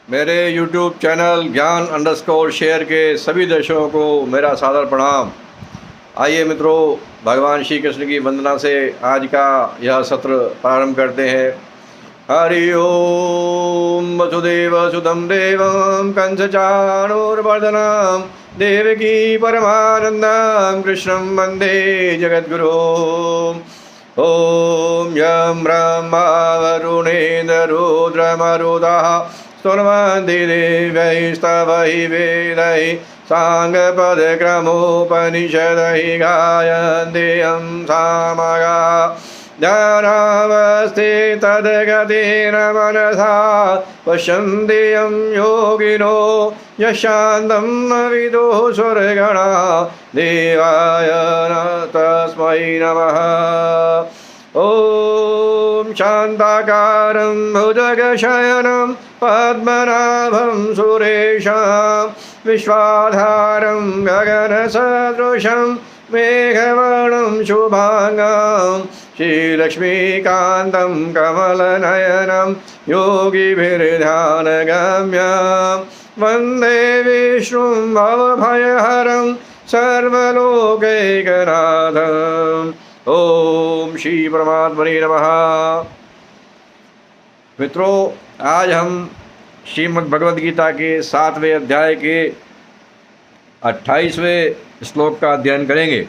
मेरे YouTube channel ज्ञान underscore share के सभी दर्शकों को मेरा सादर प्रणाम। आइए मित्रों, भगवान श्री कृष्ण की वंदना से आज का यह सत्र प्रारंभ करते हैं। हरि ओम वसुदेव सुतम देवम कंसचाणूरमर्दनम देवकी परमानंदम कृष्णं वंदे जगद्गुरु। ओम यं ब्रह्मा वरुणेन्द्र रुद्रमरुतः स्तुवन्ति देवैस्तवैः वेदैः साङ्गपदक्रमोपनिषदैः गायन्ति यं सामगाः। ध्यानावस्थे तद्गतेन मनसा पश्यन्ति यं योगिनो यशान्तं न विदुः सुरगणा देवाय तस्मै नमः। ॐ शान्ताकारं भुजगशयनं पद्मनाभं सुरेशं विश्वाधारं गगनसदृशं मेघवर्णं शुभांगं श्रीलक्ष्मीकान्तं कमलनयनं योगिभिर्ध्यानगम्यं वन्दे विष्णुं भवभयहरं सर्वलोकैकनाथम्। ओम श्री परमात्मने नमः। मित्रों, आज हम श्रीमद् भगवद गीता के 7वें अध्याय के 28वें श्लोक का अध्ययन करेंगे।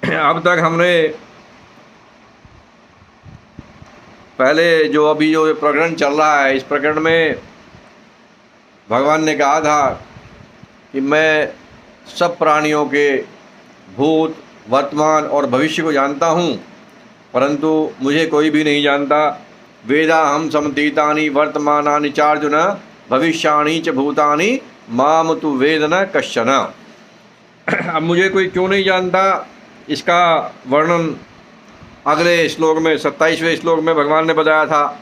अब तक हमने पहले जो प्रकरण चल रहा है, इस प्रकरण में भगवान ने कहा था कि मैं सब प्राणियों के भूत, वर्तमान और भविष्य को जानता हूँ, परंतु मुझे कोई भी नहीं जानता। वेदाहं समतीतानि वर्तमानानि चार्जुन भविष्याणि च भूतानि माम तु वेद न कश्चन। अब मुझे कोई क्यों नहीं जानता, इसका वर्णन अगले श्लोक में 27वें श्लोक में भगवान ने बताया था।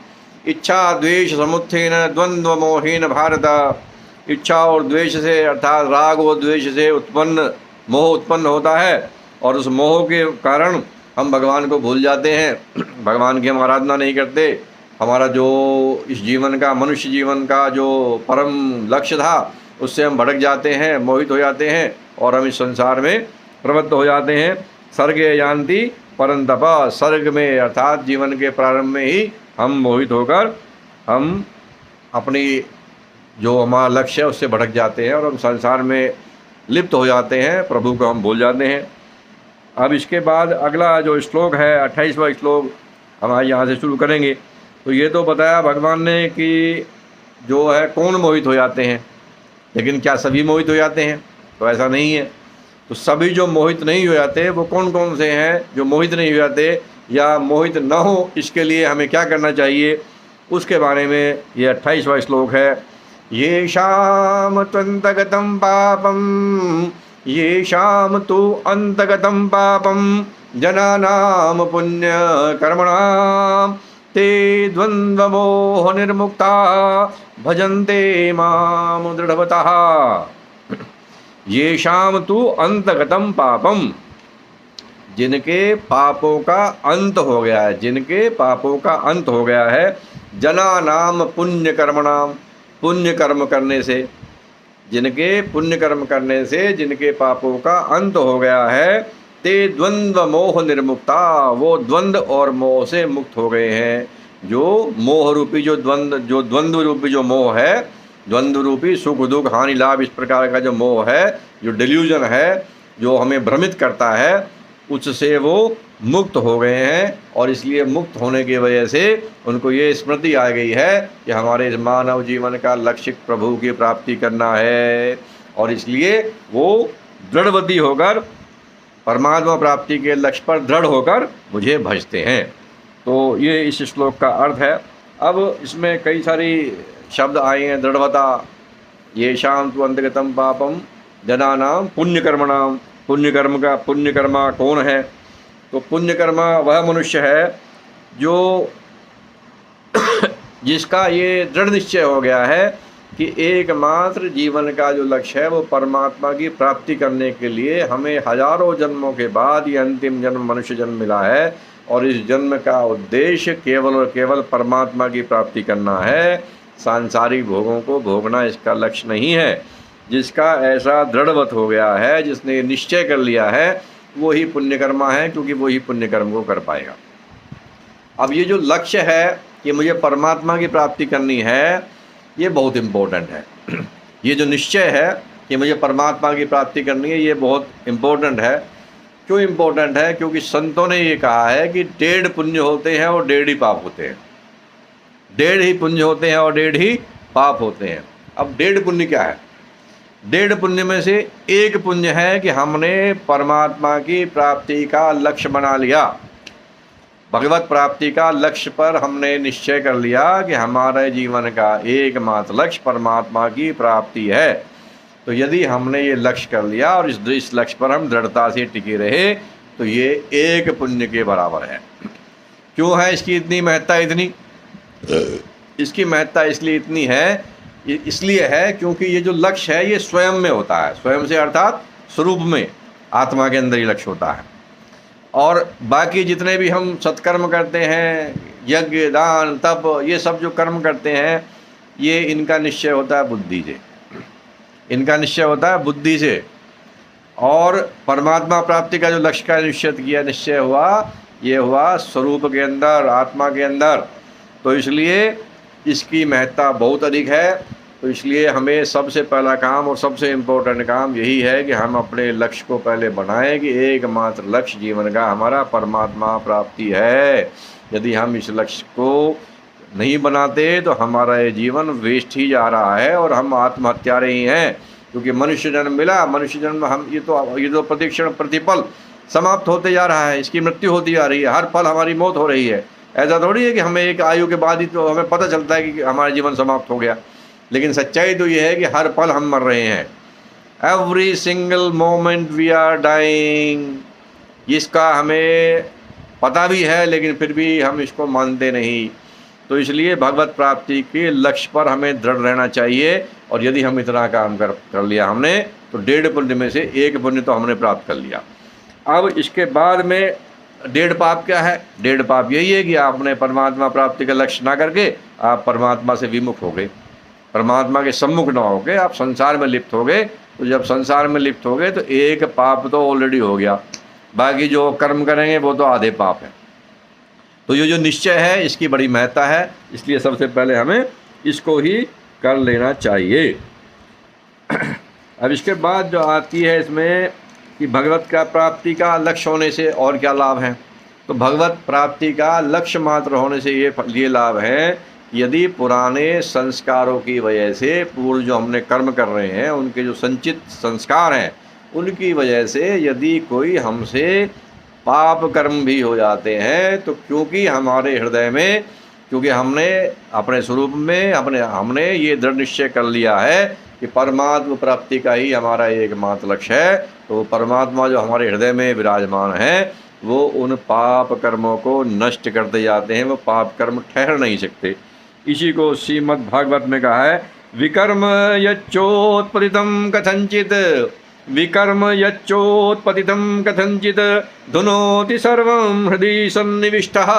इच्छा द्वेष समुत्थेन द्वंद्व मोहेन भारत। इच्छा और द्वेष से अर्थात राग और द्वेष से मोह उत्पन्न होता है, और उस मोह के कारण हम भगवान को भूल जाते हैं, भगवान की हम आराधना नहीं करते। हमारा जो इस जीवन का, मनुष्य जीवन का जो परम लक्ष्य था, उससे हम भटक जाते हैं, मोहित हो जाते हैं और हम इस संसार में प्रवृत्त हो जाते हैं। सर्गे यान्ति परंतप, सर्ग में अर्थात जीवन के प्रारंभ में ही हम मोहित होकर हम अपनी जो हमारा लक्ष्य है उससे भटक जाते हैं और हम संसार में लिप्त हो जाते हैं, प्रभु को हम भूल जाते हैं। अब इसके बाद अगला जो श्लोक है 28वां श्लोक हम आज यहाँ से शुरू करेंगे। तो ये तो बताया भगवान ने कि जो है कौन मोहित हो जाते हैं, लेकिन क्या सभी मोहित हो जाते हैं? तो ऐसा नहीं है। तो सभी जो मोहित नहीं हो जाते वो कौन कौन से हैं जो मोहित नहीं हो जाते, या मोहित न हो इसके लिए हमें क्या करना चाहिए, उसके बारे में ये 28वां श्लोक है। येषां त्वन्तगतं पापं येषां तु अन्तगतं पापं जनानां पुण्यकर्मणां ते द्वन्द्वमोह निर्मुक्ता भजन्ते मां दृढवतः। येषां तु अन्तगतं पापं, जिनके पापों का अंत हो गया है, जिनके पापों का अंत हो गया है। जनानाम पुण्यकर्मणाम, पुण्य कर्म करने से, जिनके पुण्य कर्म करने से जिनके पापों का अंत हो गया है। ते द्वंद्व मोह निर्मुक्ता, वो द्वंद्व और मोह से मुक्त हो गए हैं। जो मोह रूपी जो द्वंद्व रूपी जो मोह है, द्वंद्व रूपी सुख दुख हानि लाभ इस प्रकार का जो मोह है, जो डिल्यूजन है, जो हमें भ्रमित करता है, उससे वो मुक्त हो गए हैं। और इसलिए मुक्त होने की वजह से उनको ये स्मृति आ गई है कि हमारे इस मानव जीवन का लक्ष्य प्रभु की प्राप्ति करना है, और इसलिए वो दृढ़वती होकर परमात्मा प्राप्ति के लक्ष्य पर दृढ़ होकर मुझे भजते हैं। तो ये इस श्लोक का अर्थ है। अब इसमें कई सारी शब्द आए हैं। दृढ़वता, येषां तु अन्तगतं पापं जनानां पुण्यकर्मणां। पुण्यकर्मा कौन है? तो पुण्यकर्मा वह मनुष्य है जो जिसका ये दृढ़ निश्चय हो गया है कि एकमात्र जीवन का जो लक्ष्य है वो परमात्मा की प्राप्ति करने के लिए हमें हजारों जन्मों के बाद ये अंतिम जन्म मनुष्य जन्म मिला है। और इस जन्म का उद्देश्य केवल और केवल परमात्मा की प्राप्ति करना है। सांसारिक भोगों को भोगना इसका लक्ष्य नहीं है। जिसका ऐसा दृढ़वत हो गया है, जिसने निश्चय कर लिया है, वो ही पुण्यकर्मा है, क्योंकि वो ही पुण्यकर्म को कर पाएगा। अब ये जो लक्ष्य है कि मुझे परमात्मा की प्राप्ति करनी है, ये बहुत इम्पोर्टेंट है। ये जो निश्चय है कि मुझे परमात्मा की प्राप्ति करनी है, ये बहुत इम्पोर्टेंट है। क्यों इम्पोर्टेंट है? क्योंकि संतों ने ये कहा है कि 1.5 पुण्य होते हैं और 1.5 ही पाप होते हैं। 1.5 ही पुण्य होते हैं और 1.5 ही पाप होते हैं। अब 1.5 पुण्य क्या है? 1.5 पुण्य में से 1 पुण्य है कि हमने परमात्मा की प्राप्ति का लक्ष्य बना लिया। भगवत प्राप्ति का लक्ष्य पर हमने निश्चय कर लिया कि हमारे जीवन का एकमात्र लक्ष्य परमात्मा की प्राप्ति है। तो यदि हमने ये लक्ष्य कर लिया और इस लक्ष्य पर हम दृढ़ता से टिके रहे, तो ये 1 पुण्य के बराबर है। क्यों है इसकी इतनी महत्ता? इसकी महत्ता इसलिए है क्योंकि ये जो लक्ष्य है ये स्वयं में होता है। स्वयं से अर्थात स्वरूप में, आत्मा के अंदर ही लक्ष्य होता है। और बाकी जितने भी हम सत्कर्म करते हैं, यज्ञ, दान, तप, ये सब जो कर्म करते हैं, ये इनका निश्चय होता है बुद्धि से। इनका निश्चय होता है बुद्धि से। और परमात्मा प्राप्ति का जो लक्ष्य का निश्चय हुआ, ये हुआ स्वरूप के अंदर, आत्मा के अंदर। तो इसलिए इसकी महत्ता बहुत अधिक है। तो इसलिए हमें सबसे पहला काम और सबसे इम्पोर्टेंट काम यही है कि हम अपने लक्ष्य को पहले बनाएं कि एकमात्र लक्ष्य जीवन का हमारा परमात्मा प्राप्ति है। यदि हम इस लक्ष्य को नहीं बनाते तो हमारा ये जीवन वेस्ट ही जा रहा है और हम आत्महत्यारे ही हैं। क्योंकि मनुष्य जन्म मिला, मनुष्य जन्म हम ये तो प्रतिक्षण प्रतिपल समाप्त होते जा रहा है। इसकी मृत्यु होती जा रही है, हर पल हमारी मौत हो रही है। ऐसा थोड़ी है कि हमें एक आयु के बाद ही तो हमें पता चलता है कि हमारा जीवन समाप्त हो गया। लेकिन सच्चाई तो ये है कि हर पल हम मर रहे हैं। Every single moment we are dying. इसका हमें पता भी है, लेकिन फिर भी हम इसको मानते नहीं। तो इसलिए भगवत प्राप्ति के लक्ष्य पर हमें दृढ़ रहना चाहिए। और यदि हम इतना काम कर लिया हमने, तो 1.5 पुण्य में से 1 पुण्य तो हमने प्राप्त कर लिया। अब इसके बाद में 1.5 पाप क्या है? 1.5 पाप यही है कि आपने परमात्मा प्राप्ति का लक्ष्य ना करके आप परमात्मा से विमुख हो गए, परमात्मा के सम्मुख ना हो गए, आप संसार में लिप्त हो गए। तो जब संसार में लिप्त हो गए तो 1 पाप तो ऑलरेडी हो गया, बाकी जो कर्म करेंगे वो तो आधे पाप है। तो ये जो निश्चय है इसकी बड़ी महत्ता है, इसलिए सबसे पहले हमें इसको ही कर लेना चाहिए। अब इसके बाद जो आती है इसमें कि भगवत का प्राप्ति का लक्ष्य होने से और क्या लाभ हैं। तो भगवत प्राप्ति का लक्ष्य मात्र होने से ये लाभ है, यदि पुराने संस्कारों की वजह से, पूर्व जो हमने कर्म कर रहे हैं उनके जो संचित संस्कार हैं उनकी वजह से यदि कोई हमसे पाप कर्म भी हो जाते हैं, तो क्योंकि हमारे हृदय में, क्योंकि हमने अपने स्वरूप में हमने ये दृढ़ निश्चय कर लिया है कि परमात्मा प्राप्ति का ही हमारा एकमात्र लक्ष्य है, तो परमात्मा जो हमारे हृदय में विराजमान है वो उन पाप कर्मों को नष्ट करते जाते हैं। वो पाप कर्म ठहर नहीं सकते। इसी को श्रीमद् भागवत में कहा है, विकर्म यच्चोत्पतितं कथंचित, विकर्म यच्चोत्पतितं कथंचित धुनोति सर्वं हृदि सन्निविष्टः।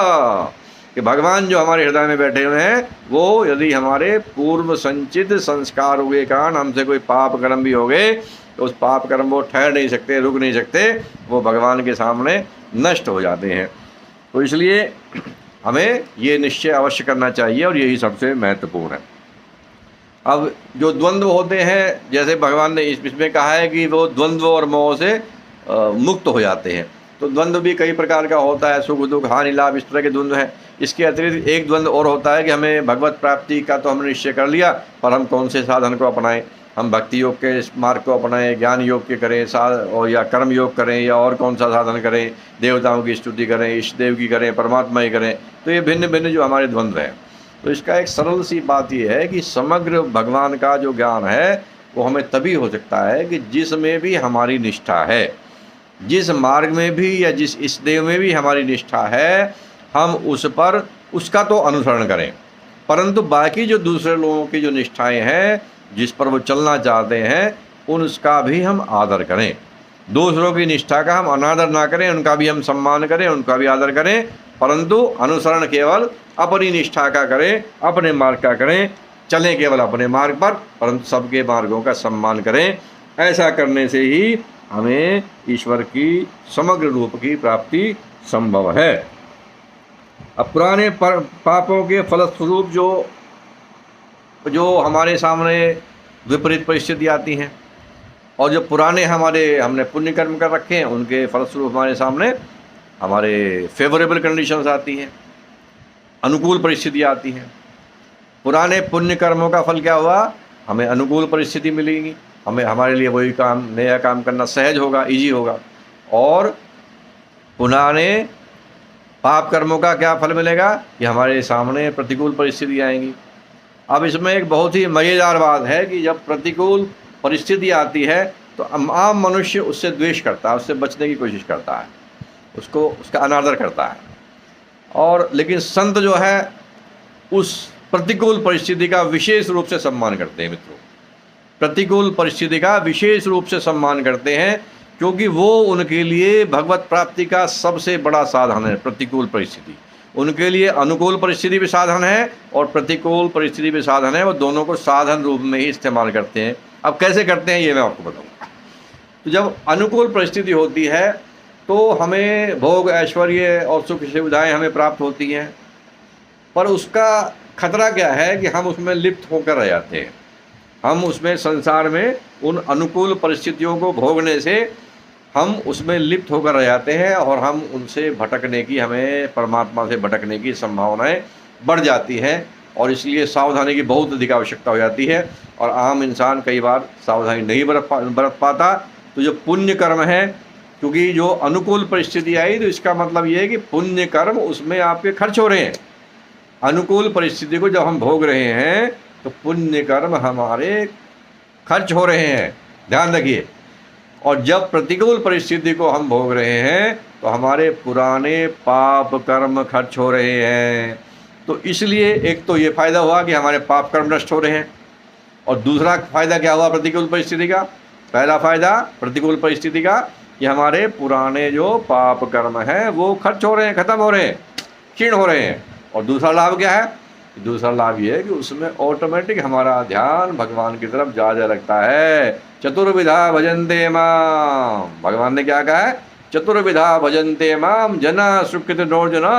कि भगवान जो हमारे हृदय में बैठे हुए हैं, वो यदि हमारे पूर्व संचित संस्कार हुए कारण हमसे कोई पाप कर्म भी हो गए, तो उस पाप कर्म वो ठहर नहीं सकते, रुक नहीं सकते, वो भगवान के सामने नष्ट हो जाते हैं। तो इसलिए हमें ये निश्चय अवश्य करना चाहिए और यही सबसे महत्वपूर्ण है। अब जो द्वंद्व होते हैं, जैसे भगवान ने इसमें कहा है कि वो द्वंद्व और मोह से मुक्त हो जाते हैं। तो द्वंद्व भी कई प्रकार का होता है, सुख दुख हानि लाभ, इस तरह के द्वंद्व है। इसके अतिरिक्त एक द्वंद्व और होता है कि हमें भगवत प्राप्ति का तो हमने निश्चय कर लिया, पर हम कौन से साधन को अपनाएं। हम भक्ति योग के मार्ग को अपनाएं, ज्ञान योग के करें और या कर्म योग करें, या और कौन सा साधन करें, देवताओं की स्तुति करें, इष्ट देव की करें, परमात्मा ही करें। तो ये भिन्न भिन्न जो हमारे द्वंद्व हैं। तो इसका एक सरल सी बात ये है कि समग्र भगवान का जो ज्ञान है वो हमें तभी हो सकता है कि जिसमें भी हमारी निष्ठा है, जिस मार्ग में भी या जिस इष्ट देव में भी हमारी निष्ठा है, हम उस पर उसका तो अनुसरण करें, परंतु बाकी जो दूसरे लोगों की जो निष्ठाएं हैं, जिस पर वो चलना चाहते हैं, उनका भी हम आदर करें। दूसरों की निष्ठा का हम अनादर ना करें, उनका भी हम सम्मान करें, उनका भी आदर करें, परंतु अनुसरण केवल अपनी निष्ठा का करें, अपने मार्ग का करें, चलें केवल अपने मार्ग पर, परंतु सबके मार्गों का सम्मान करें। ऐसा करने से ही हमें ईश्वर की समग्र रूप की प्राप्ति संभव है। अब पुराने पापों के फलस्वरूप जो हमारे सामने विपरीत परिस्थिति आती हैं, और जो पुराने हमने पुण्य कर्म कर रखे हैं, उनके फलस्वरूप हमारे सामने हमारे फेवरेबल कंडीशंस आती हैं, अनुकूल परिस्थिति आती हैं। पुराने पुण्य कर्मों का फल क्या हुआ? हमें अनुकूल परिस्थिति मिलेगी, हमारे लिए वही काम, नया काम करना सहज होगा, इजी होगा। और पुराने पाप कर्मों का क्या फल मिलेगा? कि हमारे सामने प्रतिकूल परिस्थिति आएंगी। अब इसमें एक बहुत ही मज़ेदार बात है कि जब प्रतिकूल परिस्थिति आती है तो आम मनुष्य उससे द्वेष करता है, उससे बचने की कोशिश करता है, उसका अनादर करता है। और लेकिन संत जो है उस प्रतिकूल परिस्थिति का विशेष रूप से सम्मान करते हैं। मित्रों, प्रतिकूल परिस्थिति का विशेष रूप से सम्मान करते हैं, क्योंकि वो उनके लिए भगवत प्राप्ति का सबसे बड़ा साधन है। प्रतिकूल परिस्थिति उनके लिए अनुकूल परिस्थिति भी साधन है और प्रतिकूल परिस्थिति भी साधन है। वो दोनों को साधन रूप में ही इस्तेमाल करते हैं। अब कैसे करते हैं ये मैं आपको बताऊंगा। तो जब अनुकूल परिस्थिति होती है तो हमें भोग, ऐश्वर्य और सुख सुविधाएं हमें प्राप्त होती हैं, पर उसका खतरा क्या है कि हम उसमें लिप्त होकर रह जाते हैं। हम उसमें संसार में उन अनुकूल परिस्थितियों को भोगने से हम उसमें लिप्त होकर रह जाते हैं और हम उनसे भटकने की, हमें परमात्मा से भटकने की संभावनाएं बढ़ जाती हैं। और इसलिए सावधानी की बहुत अधिक आवश्यकता हो जाती है और आम इंसान कई बार सावधानी नहीं बरत पाता। तो जो पुण्य कर्म है, क्योंकि जो अनुकूल परिस्थिति आई तो इसका मतलब ये है कि पुण्य कर्म उसमें आपके खर्च हो रहे हैं। अनुकूल परिस्थिति को जब हम भोग रहे हैं तो पुण्य कर्म हमारे खर्च हो रहे हैं, ध्यान रखिए। और जब प्रतिकूल परिस्थिति को हम भोग रहे हैं तो हमारे पुराने पाप कर्म खर्च हो रहे हैं। तो इसलिए एक तो ये फायदा हुआ कि हमारे पाप कर्म नष्ट हो रहे हैं, और दूसरा फायदा क्या हुआ प्रतिकूल परिस्थिति का? पहला फायदा प्रतिकूल परिस्थिति का कि हमारे पुराने जो पाप कर्म हैं वो खर्च हो रहे हैं, खत्म हो रहे हैं, क्षीण हो रहे हैं। और दूसरा लाभ क्या है? दूसरा लाभ ये है कि उसमें ऑटोमेटिक हमारा ध्यान भगवान की तरफ जा लगता है। चतुर्विधा भजन्ते माम, भगवान ने क्या कहा है? चतुर्विधा भजन्ते माम जना सुकृत नोर्जना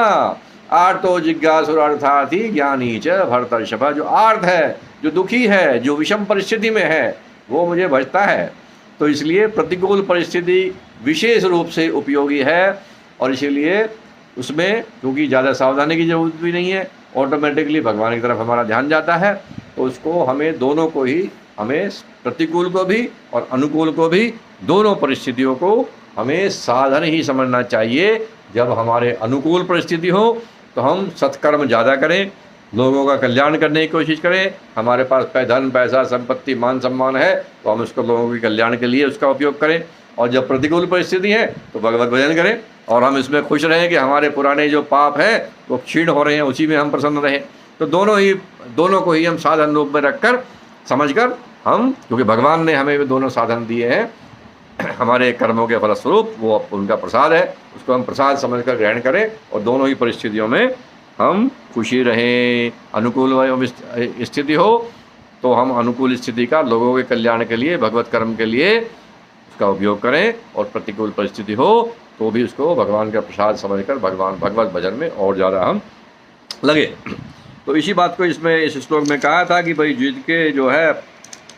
आर्तो जिज्ञासुरार्थार्थी ज्ञानी च भरतर्षभ। जो आर्त है, जो दुखी है, जो विषम परिस्थिति में है, वो मुझे भजता है। तो इसलिए प्रतिकूल परिस्थिति विशेष रूप से उपयोगी है, और इसीलिए उसमें क्योंकि ज़्यादा सावधानी की जरूरत भी नहीं है, ऑटोमेटिकली भगवान की तरफ हमारा ध्यान जाता है। तो उसको हमें दोनों को ही, हमें प्रतिकूल को भी और अनुकूल को भी, दोनों परिस्थितियों को हमें साधन ही समझना चाहिए। जब हमारे अनुकूल परिस्थिति हो तो हम सत्कर्म ज़्यादा करें, लोगों का कल्याण करने की कोशिश करें। हमारे पास धन, पैसा, संपत्ति, मान सम्मान है तो हम उसको लोगों के कल्याण के लिए उसका उपयोग करें। और जब प्रतिकूल परिस्थिति है तो भगवत भजन करें और हम इसमें खुश रहें कि हमारे पुराने जो पाप हैं वो क्षीण हो रहे हैं, उसी में हम प्रसन्न रहें। तो दोनों को ही हम साधन रूप में रखकर, समझकर हम, क्योंकि भगवान ने हमें दोनों साधन दिए हैं हमारे कर्मों के फलस्वरूप, वो उनका प्रसाद है, उसको हम प्रसाद समझकर ग्रहण करें और दोनों ही परिस्थितियों में हम खुशी रहें। अनुकूल स्थिति हो तो हम अनुकूल स्थिति का लोगों के कल्याण के लिए, भगवत कर्म के लिए उसका उपयोग करें, और प्रतिकूल परिस्थिति हो तो भी उसको भगवान का प्रसाद समझकर भगवत भजन में और ज़्यादा हम लगे। तो इसी बात को इसमें इस श्लोक में कहा था कि भाई जिनके जो है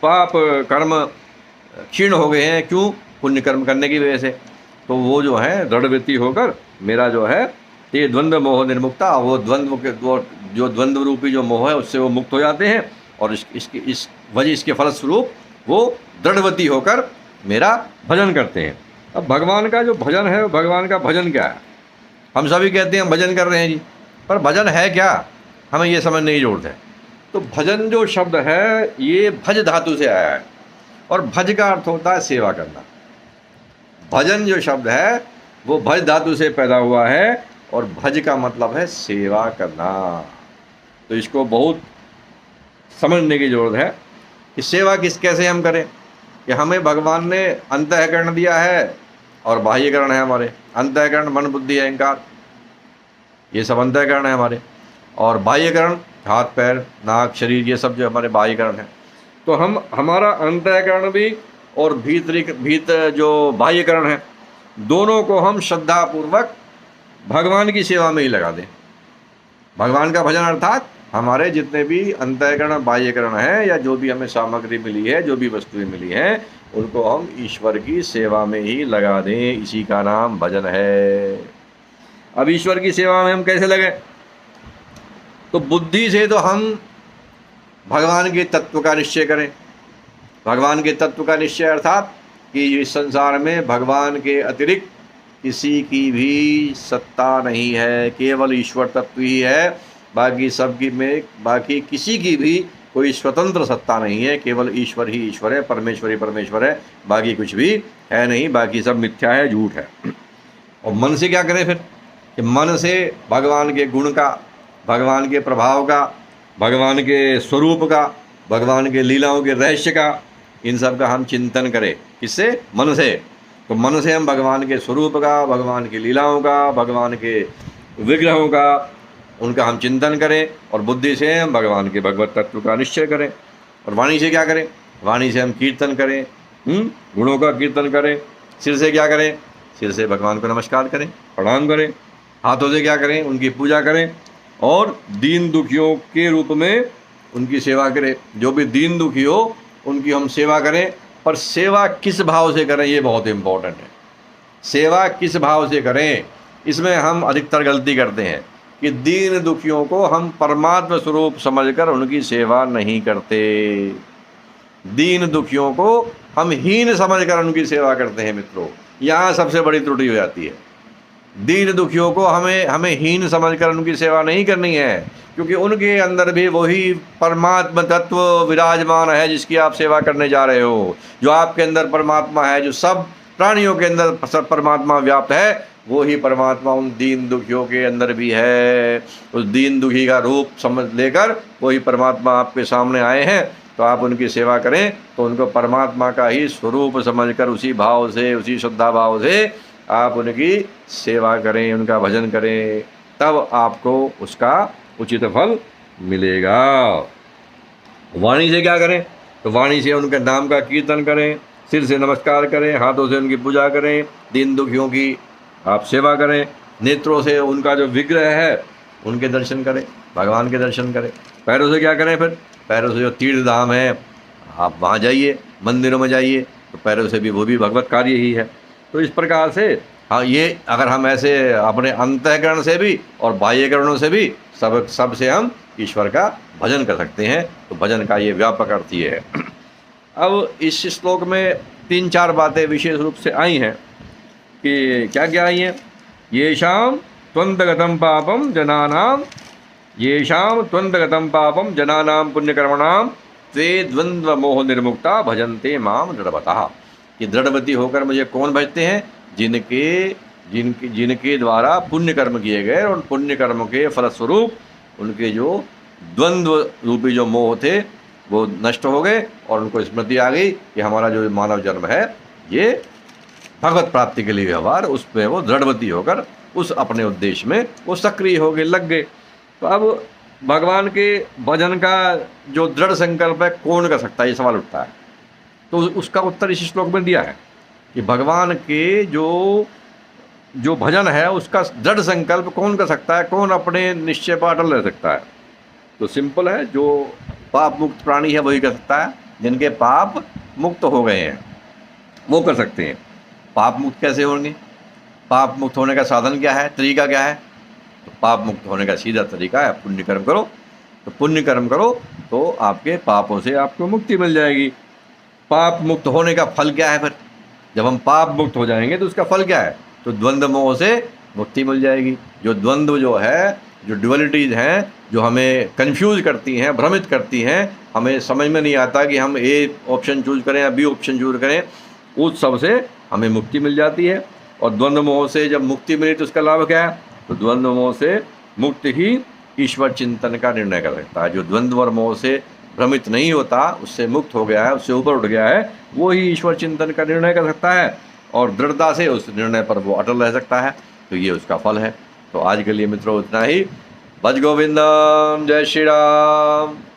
पाप कर्म क्षीण हो गए हैं, क्यों? पुण्य कर्म करने की वजह से, तो वो जो है दृढ़वृत्ति होकर मेरा जो है ये द्वंद्व मोह निर्मुक्ता, वो जो द्वंद्व रूपी जो मोह है उससे वो मुक्त हो जाते हैं, और इसके फलस्वरूप वो दृढ़वती होकर मेरा भजन करते हैं। अब भगवान का जो भजन है, भगवान का भजन क्या है? हम सभी कहते हैं हम भजन कर रहे हैं जी, पर भजन है क्या, हमें ये समझने की जरूरत है। तो भजन जो शब्द है ये भज धातु से आया है, और भज का अर्थ होता है सेवा करना। भजन जो शब्द है वो भज धातु से पैदा हुआ है, और भज का मतलब है सेवा करना। तो इसको बहुत समझने की जरूरत है कि सेवा कैसे हम करें। कि हमें भगवान ने अंतःकरण दिया है, और बाह्यकरण है हमारे। अंतःकरण मन बुद्धि अहंकार, ये सब अंतःकरण है हमारे। और बाह्यकरण हाथ पैर नाक शरीर, ये सब जो हमारे बाह्यकरण है। तो हमारा अंतःकरण भी और भीतर जो बाह्यकरण है, दोनों को हम श्रद्धापूर्वक भगवान की सेवा में ही लगा दें। भगवान का भजन अर्थात हमारे जितने भी अंतःकरण बाह्यकरण है, या जो भी हमें सामग्री मिली है, जो भी वस्तुएं मिली हैं, उनको हम ईश्वर की सेवा में ही लगा दें। इसी का नाम भजन है। अब ईश्वर की सेवा में हम कैसे लगे? तो बुद्धि से तो हम भगवान के तत्व का निश्चय करें। भगवान के तत्व का निश्चय अर्थात कि इस संसार में भगवान के अतिरिक्त किसी की भी सत्ता नहीं है, केवल ईश्वर तत्व ही है। बाकी किसी की भी कोई स्वतंत्र सत्ता नहीं है, केवल ईश्वर ही ईश्वर है, परमेश्वर ही परमेश्वर है, बाकी कुछ भी है नहीं, बाकी सब मिथ्या है, झूठ है। और मन से क्या करें फिर? कि मन से भगवान के गुण का, भगवान के प्रभाव का, भगवान के स्वरूप का, भगवान के लीलाओं के रहस्य का, इन सब का हम चिंतन करें। किससे? मन से। तो मन से हम भगवान के स्वरूप का, भगवान की लीलाओं का, भगवान के विग्रहों का, उनका हम चिंतन करें। और बुद्धि से हम भगवान के भगवत तत्व का निश्चय करें। और वाणी से क्या करें? वाणी से हम कीर्तन करें, गुणों का कीर्तन करें। सिर से क्या करें? सिर से भगवान को नमस्कार करें, प्रणाम करें। हाथों से क्या करें? उनकी पूजा करें और दीन दुखियों के रूप में उनकी सेवा करें। जो भी दीन दुखी हो उनकी हम सेवा करें। पर सेवा किस भाव से करें, ये बहुत इम्पोर्टेंट है। सेवा किस भाव से करें, इसमें हम अधिकतर गलती करते हैं कि दीन दुखियों को हम परमात्मा स्वरूप समझकर उनकी सेवा नहीं करते। दीन दुखियों को हम हीन समझकर उनकी सेवा करते हैं मित्रों। यहाँ सबसे बड़ी त्रुटि हो जाती है। दीन दुखियों को हमें हीन समझकर उनकी सेवा नहीं करनी है, क्योंकि उनके अंदर भी वही परमात्मा तत्व विराजमान है जिसकी आप सेवा करने जा रहे हो। जो आपके अंदर परमात्मा है, जो सब प्राणियों के अंदर सब परमात्मा व्याप्त है, वो ही परमात्मा उन दीन दुखियों के अंदर भी है। उस दीन दुखी का रूप समझ लेकर वही परमात्मा आपके सामने आए हैं, तो आप उनकी सेवा करें तो उनको परमात्मा का ही स्वरूप समझकर उसी भाव से, उसी श्रद्धा भाव से आप उनकी सेवा करें, उनका भजन करें, तब आपको उसका उचित फल मिलेगा। वाणी से क्या करें? तो वाणी से उनके नाम का कीर्तन करें, सिर से नमस्कार करें, हाथों से उनकी पूजा करें, दीन दुखियों की आप सेवा करें। नेत्रों से उनका जो विग्रह है उनके दर्शन करें, भगवान के दर्शन करें। पैरों से क्या करें फिर? पैरों से जो तीर्थ धाम है आप वहाँ जाइए, मंदिरों में जाइए, तो पैरों से भी वो भी भगवत कार्य ही है। तो इस प्रकार से हाँ, ये अगर हम ऐसे अपने अंतःकरण से भी और बाह्यकरणों से भी सब से हम ईश्वर का भजन कर सकते हैं। तो भजन का ये व्यापक अर्थ ये है। अब इस श्लोक में 3-4 बातें विशेष रूप से आई हैं कि क्या क्या आई हैं? येषां त्वन्तगतं पापं जनानां, येषां त्वन्तगतं पापं जनानां पुण्यकर्मणां ते द्वंद्व मोह निर्मुक्ता भजन्ते माम दृढ़वतः। कि दृढ़वती होकर मुझे कौन भजते हैं? जिनके द्वारा पुण्य कर्म किए गए और पुण्य कर्म के फलस्वरूप उनके जो द्वंद्व रूपी जो मोह थे वो नष्ट हो गए और उनको स्मृति आ गई कि हमारा जो मानव जन्म है ये भगवत प्राप्ति के लिए व्यवहार, उस पर वो दृढ़वती होकर उस अपने उद्देश्य में वो सक्रिय हो गए, लग गए। तो अब भगवान के भजन का जो दृढ़ संकल्प है कौन कर सकता है, ये सवाल उठता है। तो उसका उत्तर इस श्लोक में दिया है कि भगवान के जो भजन है उसका दृढ़ संकल्प कौन कर सकता है, कौन अपने निश्चय पर अटल रह सकता है। तो सिंपल है, जो पाप मुक्त प्राणी है वही कर सकता है। जिनके पाप मुक्त हो गए हैं वो कर सकते हैं। पाप मुक्त कैसे होंगे? पाप मुक्त होने का साधन क्या है, तरीका क्या है? तो पाप मुक्त होने का सीधा तरीका है पुण्य कर्म करो। तो पुण्य कर्म करो तो आपके पापों से आपको मुक्ति मिल जाएगी। पाप मुक्त होने का फल क्या है फिर? जब हम पाप मुक्त हो जाएंगे तो उसका फल क्या है? तो द्वंद्व मोह से मुक्ति मिल जाएगी। जो द्वंद्व जो है, जो ड्युअलिटीज़ हैं, जो हमें कंफ्यूज करती हैं, भ्रमित करती हैं, हमें समझ में नहीं आता कि हम ए ऑप्शन चूज करें या बी ऑप्शन चूज करें, उस सब से हमें मुक्ति मिल जाती है। और द्वंद्व मोह से जब मुक्ति मिली तो उसका लाभ क्या है? तो द्वंद्व मोह से मुक्त ही ईश्वर चिंतन का निर्णय कर सकता है। जो द्वंद्व और मोह से भ्रमित नहीं होता, उससे मुक्त हो गया है, उससे ऊपर उठ गया है, वो ही ईश्वर चिंतन का निर्णय कर सकता है। और दृढ़ता से उस निर्णय पर वो अटल रह सकता है, तो ये उसका फल है। तो आज के लिए मित्रों इतना ही। भज गोविंदम, जय श्री राम।